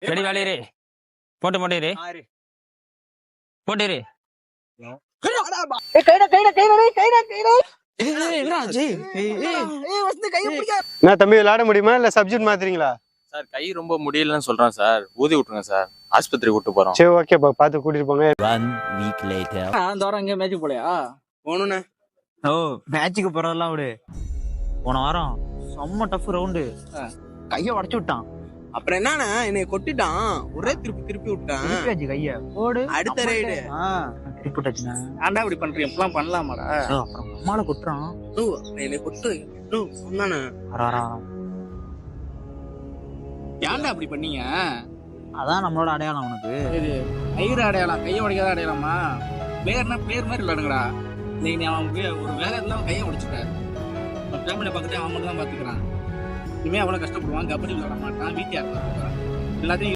Ready வேலையிரு போட்டு போட்டிரு போட்டிரு என்ன தம்பி விளையாட முடியுமா இல்ல சப்ஜெக்ட் மாத்துறீங்களா? சார் கை ரொம்ப முடியலன்னு சொல்றான் சார், ஊதி விட்டுருங்க சார், ஆஸ்பத்திரி கூட்டு போறோம். சரி ஓகேப்பா, பார்த்து கூட்டிட்டு போங்க. 1 week later. தோறம் எங்க மேட்ச் போலையா? போகணுண்ணே. ஓ மேட்சுக்கு போறதெல்லாம் விடு. போன வாரம் செம்ம டஃப் ரவுண்டு, கைய உடைச்சு விட்டான். அப்புறம் என்னன்னா என்னை கொட்டிட்டான், ஒரே திருப்பி விட்டான். கைய போடு அடுத்த ரைடு திருப்பி விட்டாச்சுண்ணா. ஆண்டா இப்படி பண்றீங்க, இப்பெல்லாம் பண்ணலாமாடா? அப்புறம் அம்மால கொட்டுறான். என்னை கொட்டு சொன்னானே, ஏன்டா அப்படி பண்ணீங்க? அதான் நம்மளோட அடையாளம். உனக்கு இது கயிறு அடையாளம், கையை உடைக்காத அடையாளமா? பிளேயர்னா பிளேயர் மாதிரி விளையாடுங்கடா. இன்னைக்கு நீ அவன் ஒரு வேலை இருந்தா கையை உடைச்சுட்டாரு, ஃபேமிலியை பார்த்துட்டு அவன் மட்டும் தான் பாத்துக்கிறான். இனிமே அவ்வளவு கஷ்டப்படுவான், கபடி விளையாட மாட்டான், வீட்டில் எல்லாத்தையும்